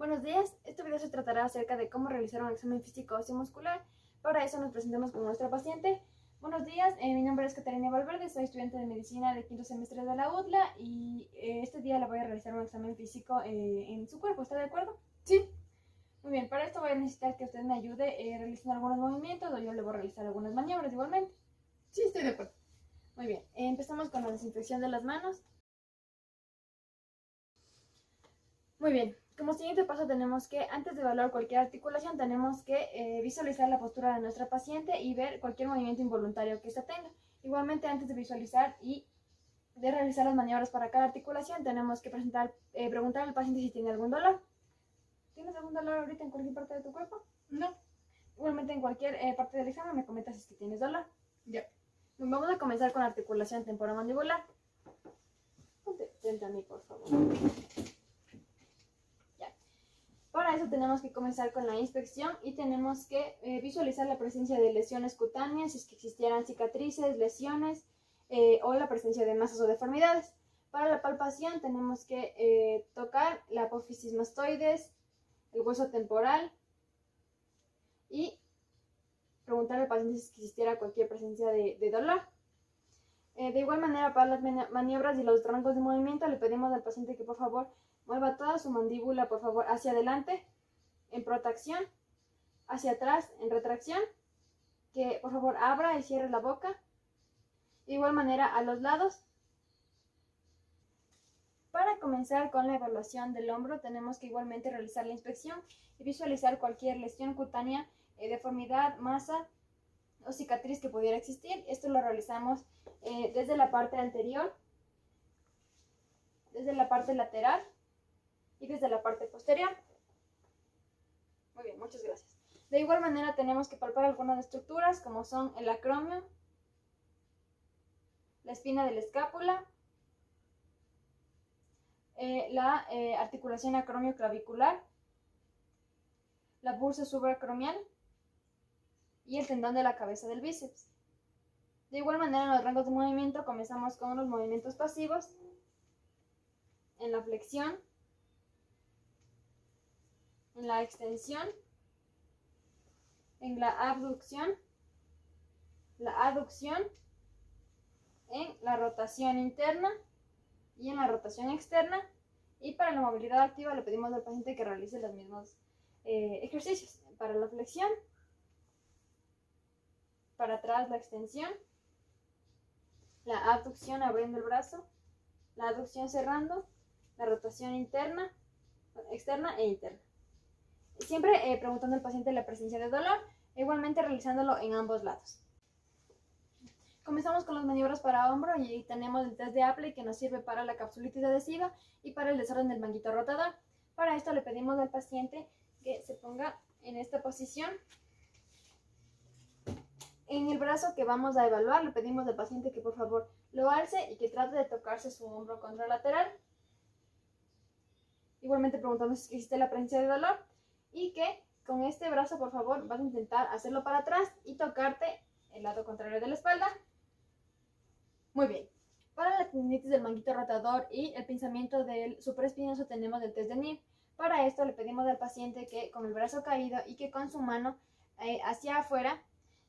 Buenos días, este video se tratará acerca de cómo realizar un examen físico osteomuscular. Para eso nos presentamos con nuestra paciente. Buenos días, mi nombre es Catarina Valverde, soy estudiante de medicina de quinto semestre de la UDLA y este día le voy a realizar un examen físico en su cuerpo, ¿está de acuerdo? Sí. Muy bien, para esto voy a necesitar que usted me ayude realizando algunos movimientos o yo le voy a realizar algunas maniobras igualmente. Sí, estoy de acuerdo. Muy bien, empezamos con la desinfección de las manos. Muy bien, como siguiente paso tenemos que, antes de evaluar cualquier articulación, tenemos que visualizar la postura de nuestra paciente y ver cualquier movimiento involuntario que ésta tenga. Igualmente, antes de visualizar y de realizar las maniobras para cada articulación, tenemos que preguntar al paciente si tiene algún dolor. ¿Tienes algún dolor ahorita en cualquier parte de tu cuerpo? No. Igualmente, en cualquier parte del examen me comentas si es que tienes dolor. Ya. Vamos a comenzar con la articulación temporomandibular. Ponte frente a mí, por favor. Para eso tenemos que comenzar con la inspección y tenemos que visualizar la presencia de lesiones cutáneas, si es que existieran cicatrices, lesiones o la presencia de masas o deformidades. Para la palpación tenemos que tocar la apófisis mastoides, el hueso temporal y preguntar al paciente si existiera cualquier presencia de dolor. De igual manera, para las maniobras y los rangos de movimiento, le pedimos al paciente que por favor mueva toda su mandíbula por favor hacia adelante en protracción, hacia atrás en retracción, que por favor abra y cierre la boca. De igual manera a los lados. Para comenzar con la evaluación del hombro tenemos que igualmente realizar la inspección y visualizar cualquier lesión cutánea, deformidad, masa o cicatriz que pudiera existir. Esto lo realizamos desde la parte anterior, desde la parte lateral y desde la parte posterior. Muy bien, muchas gracias. De igual manera tenemos que palpar algunas estructuras como son el acromio, la espina de la escápula, la articulación acromio-clavicular, la bursa subaracromial y el tendón de la cabeza del bíceps. De igual manera en los rangos de movimiento comenzamos con los movimientos pasivos, en la flexión, en la extensión, en la abducción, la aducción, en la rotación interna y en la rotación externa. Y para la movilidad activa le pedimos al paciente que realice los mismos ejercicios. Para la flexión, para atrás la extensión, la abducción abriendo el brazo, la aducción cerrando, la rotación interna, externa e interna. Siempre preguntando al paciente la presencia de dolor, igualmente realizándolo en ambos lados. Comenzamos con las maniobras para hombro y tenemos el test de Apley que nos sirve para la capsulitis adhesiva y para el desorden del manguito rotador. Para esto le pedimos al paciente que se ponga en esta posición. En el brazo que vamos a evaluar le pedimos al paciente que por favor lo alce y que trate de tocarse su hombro contralateral. Igualmente preguntando si existe la presencia de dolor y que con este brazo por favor vas a intentar hacerlo para atrás y tocarte el lado contrario de la espalda. Muy bien. Para la tendinitis del manguito rotador y el pinzamiento del supraespinoso tenemos el test de Neer. Para esto le pedimos al paciente que con el brazo caído y que con su mano hacia afuera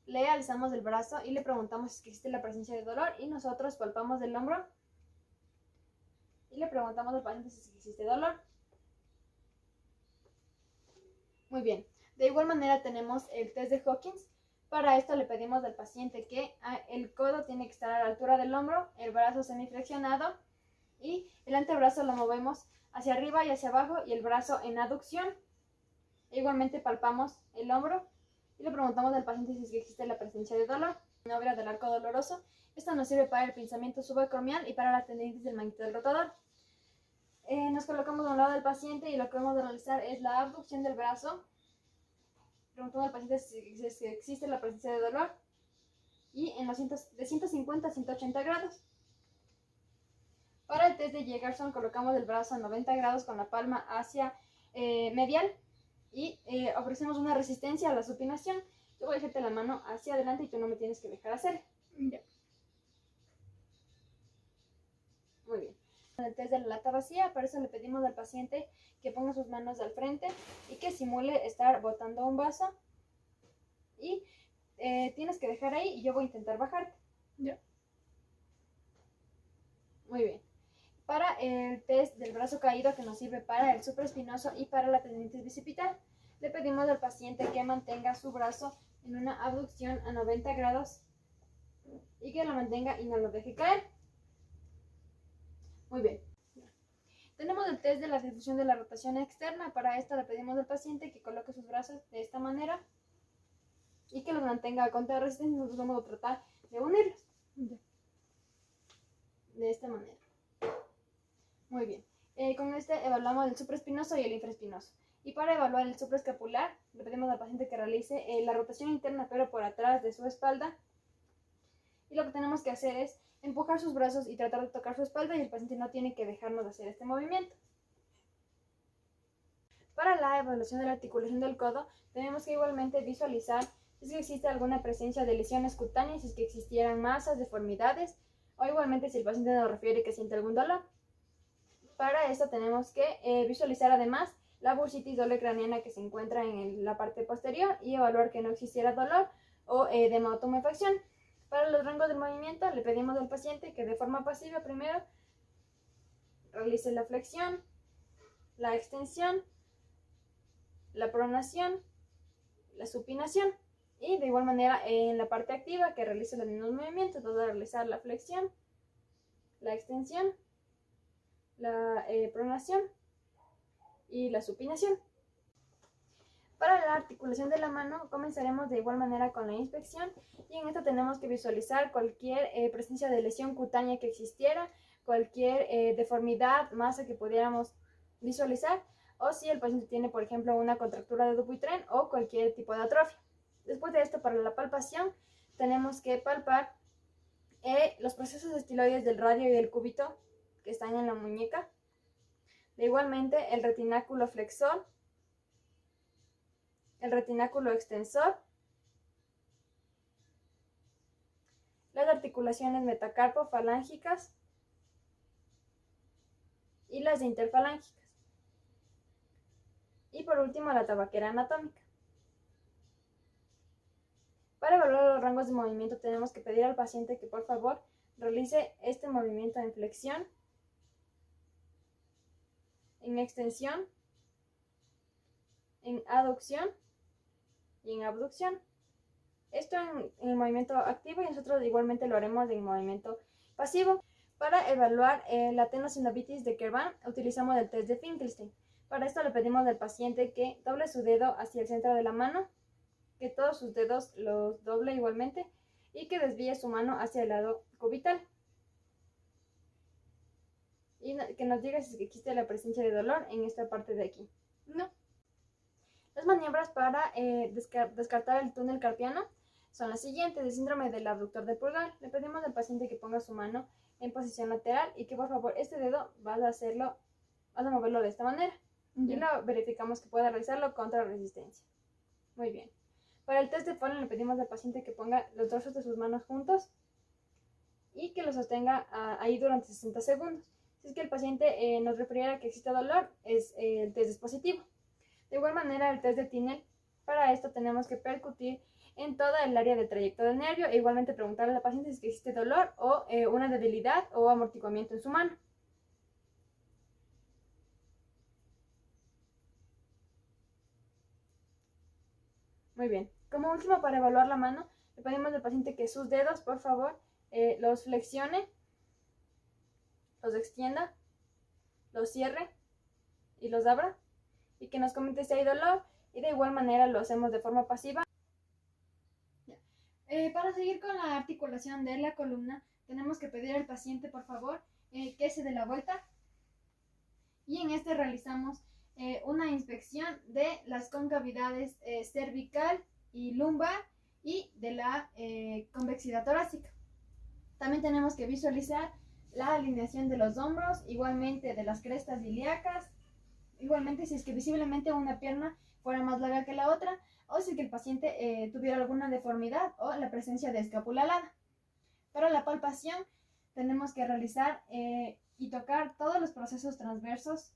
le alzamos el brazo y le preguntamos si existe la presencia de dolor y nosotros palpamos el hombro y le preguntamos al paciente si existe dolor. Muy bien. De igual manera tenemos el test de Hawkins. Para esto le pedimos al paciente que el codo tiene que estar a la altura del hombro, el brazo semiflexionado y el antebrazo lo movemos hacia arriba y hacia abajo y el brazo en aducción. Igualmente palpamos el hombro y le preguntamos al paciente si existe la presencia de dolor. Maniobra del arco doloroso. Esto nos sirve para el pinzamiento subacromial y para la tendinitis del manguito del rotador. Nos colocamos a un lado del paciente y lo que vamos a realizar es la abducción del brazo, preguntando al paciente si existe la presencia de dolor y en los de 150 a 180 grados. Para el test de Jegerson colocamos el brazo a 90 grados con la palma hacia medial y ofrecemos una resistencia a la supinación. Yo voy a echarte la mano hacia adelante y tú no me tienes que dejar hacer. Ya. Muy bien. El test de la lata vacía, para eso le pedimos al paciente que ponga sus manos al frente y que simule estar botando un vaso. Y tienes que dejar ahí y yo voy a intentar bajarte. Ya. Muy bien. Para el test del brazo caído, que nos sirve para el supraespinoso y para la tendinitis bicipital, le pedimos al paciente que mantenga su brazo en una abducción a 90 grados y que lo mantenga y no lo deje caer. Muy bien. Tenemos el test de la difusión de la rotación externa. Para esto le pedimos al paciente que coloque sus brazos de esta manera y que los mantenga contra la resistencia. Nosotros vamos a tratar de unirlos. De esta manera. Muy bien. Con este evaluamos el supraespinoso y el infraespinoso. Y para evaluar el supraescapular, le pedimos al paciente que realice la rotación interna, pero por atrás de su espalda. Y lo que tenemos que hacer es empujar sus brazos y tratar de tocar su espalda, y el paciente no tiene que dejarnos de hacer este movimiento. Para la evaluación de la articulación del codo, tenemos que igualmente visualizar si es que existe alguna presencia de lesiones cutáneas, si es que existieran masas, deformidades, o igualmente si el paciente nos refiere que siente algún dolor. Para esto tenemos que visualizar además la bursitis doble craneana que se encuentra en la parte posterior y evaluar que no existiera dolor o edema o tumefacción. Para los rangos del movimiento, le pedimos al paciente que de forma pasiva primero realice la flexión, la extensión, la pronación, la supinación, y de igual manera en la parte activa que realice los mismos movimientos. Vamos a realizar la flexión, la extensión, la pronación y la supinación. Para la articulación de la mano comenzaremos de igual manera con la inspección, y en esto tenemos que visualizar cualquier presencia de lesión cutánea que existiera, cualquier deformidad, masa que pudiéramos visualizar, o si el paciente tiene, por ejemplo, una contractura de Dupuytren o cualquier tipo de atrofia. Después de esto, para la palpación, tenemos que palpar los procesos estiloides del radio y del cúbito que están en la muñeca. Igualmente, el retináculo flexor, el retináculo extensor, las articulaciones metacarpo-falángicas y las interfalángicas. Y por último, la tabaquera anatómica. Para evaluar los rangos de movimiento tenemos que pedir al paciente que por favor realice este movimiento en flexión, en extensión, en aducción y en abducción. Esto en el movimiento activo, y nosotros igualmente lo haremos en movimiento pasivo. Para evaluar la tenosinovitis de Kervan utilizamos el test de Finkelstein. Para esto le pedimos al paciente que doble su dedo hacia el centro de la mano, que todos sus dedos los doble igualmente y que desvíe su mano hacia el lado cubital. Y que nos diga si existe la presencia de dolor en esta parte de aquí. No. Las maniobras para descartar el túnel carpiano son las siguientes. El síndrome del abductor del pulgar. Le pedimos al paciente que ponga su mano en posición lateral y que por favor este dedo vas a moverlo de esta manera. Y lo verificamos que pueda realizarlo contra resistencia. Muy bien. Para el test de Follen le pedimos al paciente que ponga los dorsos de sus manos juntos y que lo sostenga ahí durante 60 segundos. Si es que el paciente nos refiriera que existe dolor, es el test dispositivo. De igual manera, el test de Tinel, para esto tenemos que percutir en toda el área del trayecto del nervio e igualmente preguntarle al paciente si existe dolor o una debilidad o amortiguamiento en su mano. Muy bien. Como último, para evaluar la mano, le pedimos al paciente que sus dedos, por favor, los flexione, los extienda, los cierre y los abra, y que nos comente si hay dolor, y de igual manera lo hacemos de forma pasiva. Para seguir con la articulación de la columna, tenemos que pedir al paciente, por favor, que se dé la vuelta, y en este realizamos una inspección de las concavidades cervical y lumbar y de la convexidad torácica. También tenemos que visualizar la alineación de los hombros, igualmente de las crestas ilíacas, igualmente si es que visiblemente una pierna fuera más larga que la otra, o si es que el paciente tuviera alguna deformidad o la presencia de escápula alada. Para la palpación tenemos que realizar y tocar todos los procesos transversos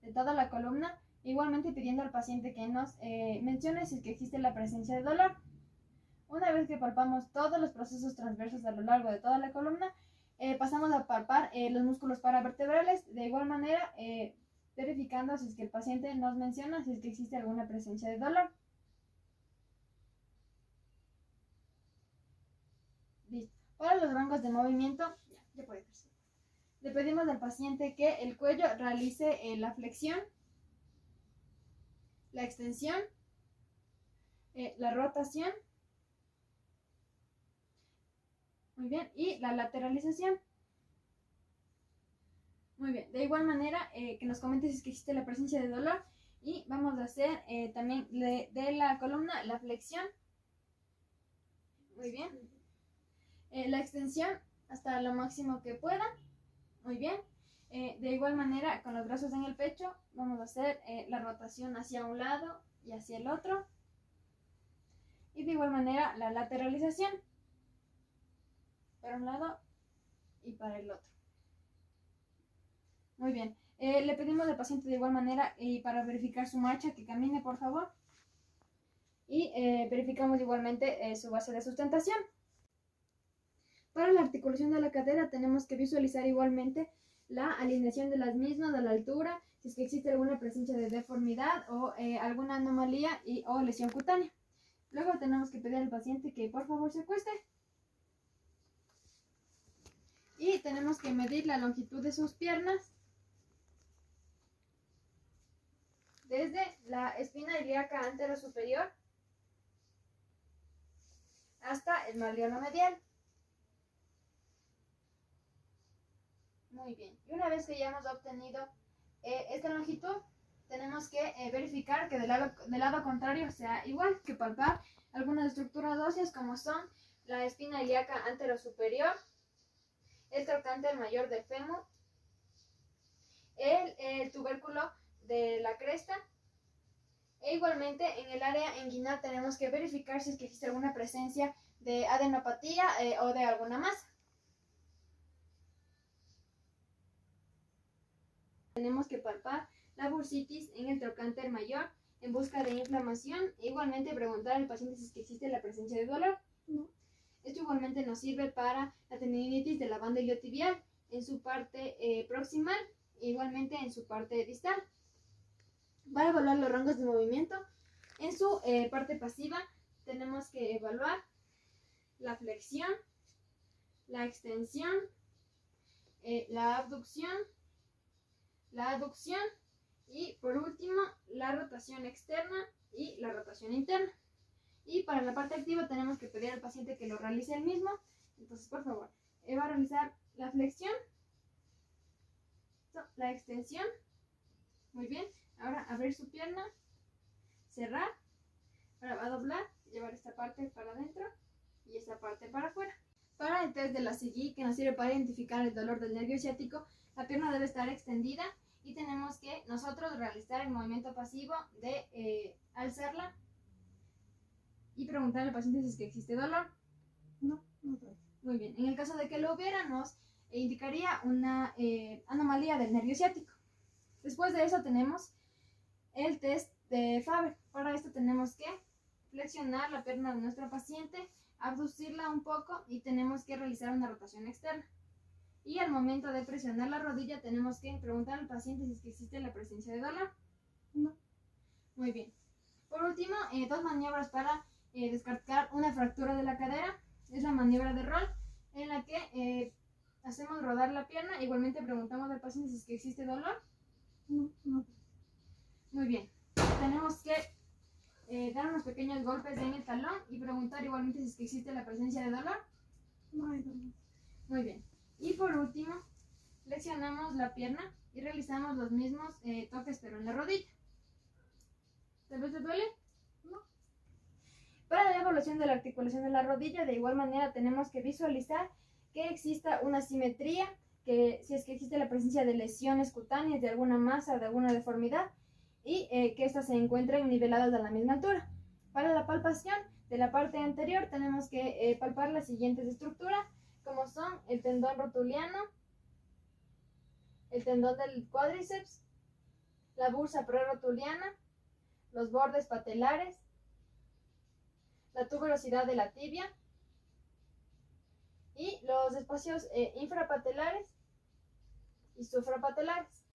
de toda la columna, igualmente pidiendo al paciente que nos mencione si es que existe la presencia de dolor. Una vez que palpamos todos los procesos transversos a lo largo de toda la columna, pasamos a palpar los músculos paravertebrales, de igual manera verificando si es que el paciente nos menciona si es que existe alguna presencia de dolor. Listo. Para los rangos de movimiento, ya puede ser. Le pedimos al paciente que el cuello realice la flexión, la extensión, la rotación, muy bien, y la lateralización. Muy bien, de igual manera que nos comente si es que existe la presencia de dolor, y vamos a hacer también de la columna la flexión. Muy bien. La extensión hasta lo máximo que pueda. Muy bien. De igual manera, con los brazos en el pecho, vamos a hacer la rotación hacia un lado y hacia el otro. Y de igual manera, la lateralización para un lado y para el otro. Muy bien. Le pedimos al paciente de igual manera y para verificar su marcha que camine, por favor. Y verificamos igualmente su base de sustentación. Para la articulación de la cadera tenemos que visualizar igualmente la alineación de las mismas a la altura, si es que existe alguna presencia de deformidad o alguna anomalía o lesión cutánea. Luego tenemos que pedir al paciente que por favor se acueste. Y tenemos que medir la longitud de sus piernas desde la espina ilíaca anterosuperior hasta el malleolo medial. Muy bien. Y una vez que ya hemos obtenido esta longitud, tenemos que verificar que del lado contrario sea igual, que palpar algunas estructuras óseas como son la espina ilíaca anterosuperior, el trocánter mayor del fémur, el tubérculo de la cresta, e igualmente en el área inguinal tenemos que verificar si es que existe alguna presencia de adenopatía o de alguna masa. Tenemos que palpar la bursitis en el trocánter mayor en busca de inflamación e igualmente preguntar al paciente si es que existe la presencia de dolor. No. Esto igualmente nos sirve para la tendinitis de la banda iliotibial en su parte proximal e igualmente en su parte distal. Para evaluar los rangos de movimiento, en su parte pasiva tenemos que evaluar la flexión, la extensión, la abducción, la aducción y por último la rotación externa y la rotación interna. Y para la parte activa tenemos que pedir al paciente que lo realice él mismo. Entonces, por favor, va a realizar la flexión, la extensión. Muy bien. Ahora abrir su pierna, cerrar. Ahora va a doblar, llevar esta parte para adentro y esta parte para afuera. Para el test de la CGI, que nos sirve para identificar el dolor del nervio ciático, la pierna debe estar extendida y tenemos que nosotros realizar el movimiento pasivo de alzarla y preguntar al paciente si es que existe dolor. No. Muy bien. En el caso de que lo hubiera, nos indicaría una anomalía del nervio ciático. Después de eso tenemos el test de Faber. Para esto tenemos que flexionar la pierna de nuestro paciente, abducirla un poco y tenemos que realizar una rotación externa. Y al momento de presionar la rodilla tenemos que preguntar al paciente si es que existe la presencia de dolor. No. Muy bien. Por último, dos maniobras para descartar una fractura de la cadera. Es la maniobra de roll, en la que hacemos rodar la pierna. Igualmente preguntamos al paciente si es que existe dolor. No. Muy bien. Tenemos que dar unos pequeños golpes en el talón y preguntar igualmente si es que existe la presencia de dolor. No hay dolor. Muy bien. Y por último, flexionamos la pierna y realizamos los mismos toques pero en la rodilla. ¿Tal vez te duele? No. Para la evaluación de la articulación de la rodilla, de igual manera tenemos que visualizar que exista una simetría, que si es que existe la presencia de lesiones cutáneas, de alguna masa, de alguna deformidad, y que éstas se encuentren niveladas a la misma altura. Para la palpación de la parte anterior tenemos que palpar las siguientes estructuras, como son el tendón rotuliano, el tendón del cuádriceps, la bursa prerrotuliana, los bordes patelares, la tuberosidad de la tibia y los espacios infrapatelares y suprapatelares.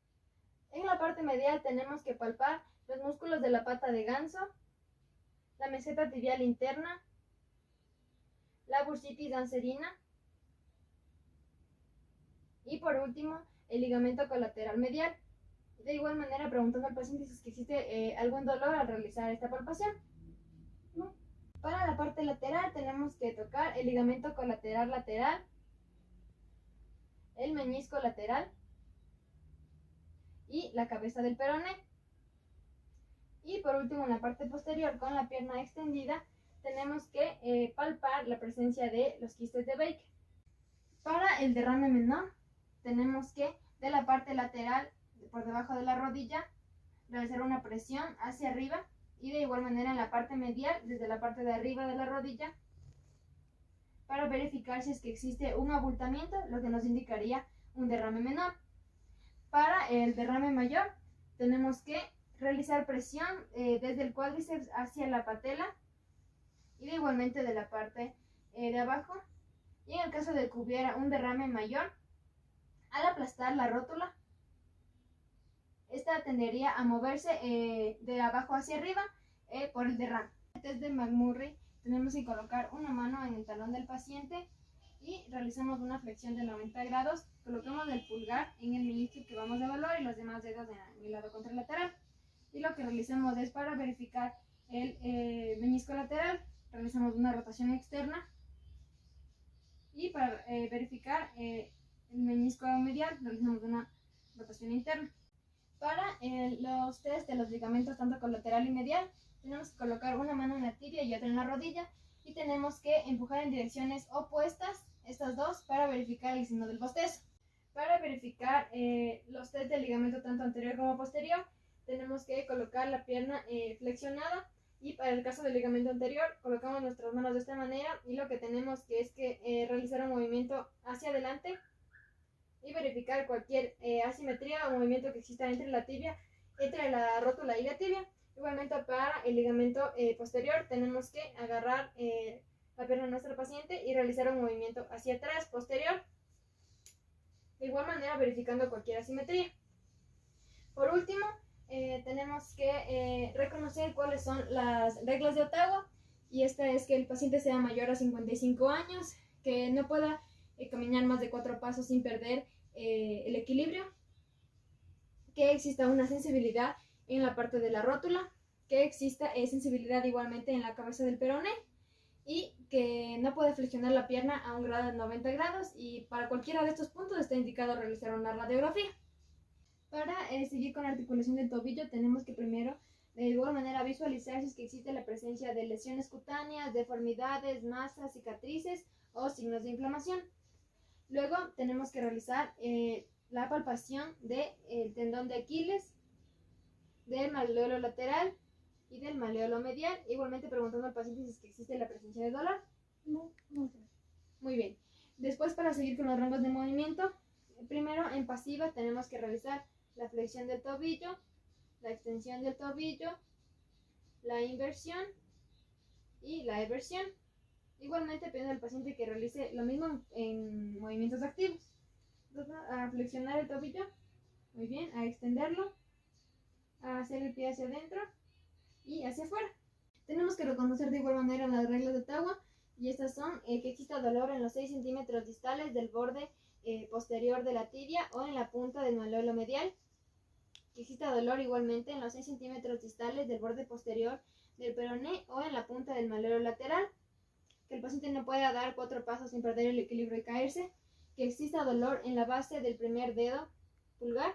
En la parte medial tenemos que palpar los músculos de la pata de ganso, la meseta tibial interna, la bursitis anserina y por último el ligamento colateral medial. De igual manera, preguntando al paciente si es que existe algún dolor al realizar esta palpación. ¿No? Para la parte lateral tenemos que tocar el ligamento colateral lateral, el meñisco lateral y la cabeza del peroné. Y por último, en la parte posterior, con la pierna extendida, tenemos que palpar la presencia de los quistes de Baker. Para el derrame menor, tenemos que de la parte lateral, por debajo de la rodilla, realizar una presión hacia arriba y de igual manera en la parte medial, desde la parte de arriba de la rodilla, para verificar si es que existe un abultamiento, lo que nos indicaría un derrame menor. Para el derrame mayor, tenemos que realizar presión desde el cuádriceps hacia la patela y de igualmente de la parte de abajo. Y en el caso de que hubiera un derrame mayor, al aplastar la rótula, esta tendería a moverse de abajo hacia arriba por el derrame. En el test de McMurray tenemos que colocar una mano en el talón del paciente y realizamos una flexión de 90 grados. Colocamos el pulgar en el meñisco que vamos a evaluar y los demás dedos en el lado contralateral. Y lo que realizamos es, para verificar el meñisco lateral, realizamos una rotación externa. Y para verificar el meñisco medial, realizamos una rotación interna. Para los test de los ligamentos tanto colateral y medial, tenemos que colocar una mano en la tibia y otra en la rodilla y tenemos que empujar en direcciones opuestas estas dos para verificar el signo del bostezo. Para verificar los test del ligamento tanto anterior como posterior, tenemos que colocar la pierna flexionada y para el caso del ligamento anterior colocamos nuestras manos de esta manera y lo que tenemos que es que realizar un movimiento hacia adelante y verificar cualquier asimetría o movimiento que exista entre la tibia, entre la rótula y la tibia. Igualmente para el ligamento posterior tenemos que agarrar la pierna de nuestro paciente y realizar un movimiento hacia atrás posterior, de igual manera verificando cualquier asimetría. Por último, tenemos que reconocer cuáles son las reglas de Ottawa, y esta es que el paciente sea mayor a 55 años, que no pueda caminar más de 4 pasos sin perder el equilibrio, que exista una sensibilidad en la parte de la rótula, que exista sensibilidad igualmente en la cabeza del peroné y que no puede flexionar la pierna a un grado de 90 grados, y para cualquiera de estos puntos está indicado realizar una radiografía. Para seguir con la articulación del tobillo, tenemos que primero de igual manera visualizar si es que existe la presencia de lesiones cutáneas, deformidades, masas, cicatrices o signos de inflamación. Luego tenemos que realizar la palpación del tendón de Aquiles, del malleolo lateral y del malleolo medial, igualmente preguntando al paciente si es que existe la presencia de dolor. No sé. Muy bien. Después, para seguir con los rangos de movimiento, primero en pasiva tenemos que realizar la flexión del tobillo, la extensión del tobillo, la inversión y la eversión. Igualmente pidiendo al paciente que realice lo mismo en movimientos activos. Entonces, a flexionar el tobillo, muy bien, a extenderlo, a hacer el pie hacia adentro y hacia afuera. Tenemos que reconocer de igual manera las reglas de Ottawa, y estas son que exista dolor en los 6 centímetros distales del borde posterior de la tibia o en la punta del malleolo medial, que exista dolor igualmente en los 6 centímetros distales del borde posterior del peroné o en la punta del malleolo lateral, que el paciente no pueda dar 4 pasos sin perder el equilibrio y caerse, que exista dolor en la base del primer dedo pulgar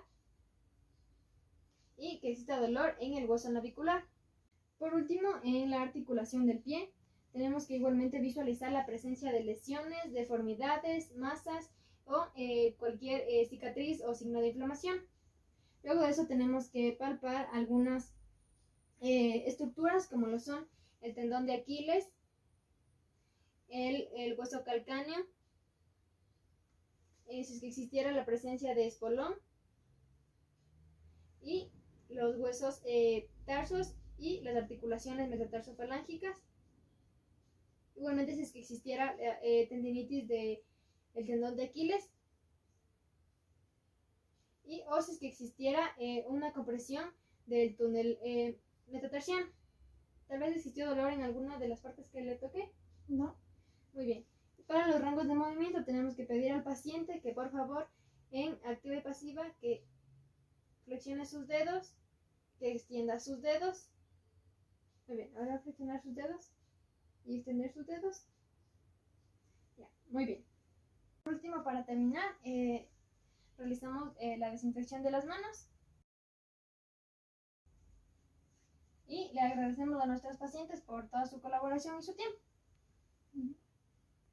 y que exista dolor en el hueso navicular. Por último, en la articulación del pie, tenemos que igualmente visualizar la presencia de lesiones, deformidades, masas o cualquier cicatriz o signo de inflamación. Luego de eso tenemos que palpar algunas estructuras como lo son el tendón de Aquiles, el hueso calcáneo, si es que existiera la presencia de espolón, y los huesos tarsos y las articulaciones metatarsofalángicas. Igualmente, si es que existiera tendinitis del tendón de Aquiles, o si es que existiera una compresión del túnel metatarsiano. Tal vez existió dolor en alguna de las partes que le toqué. No. Muy bien. Para los rangos de movimiento tenemos que pedir al paciente que por favor en activa y pasiva que flexione sus dedos, que extienda sus dedos. Muy bien, ahora flexionar sus dedos y extender sus dedos. Ya, muy bien. Por último, para terminar, realizamos la desinfección de las manos. Y le agradecemos a nuestros pacientes por toda su colaboración y su tiempo.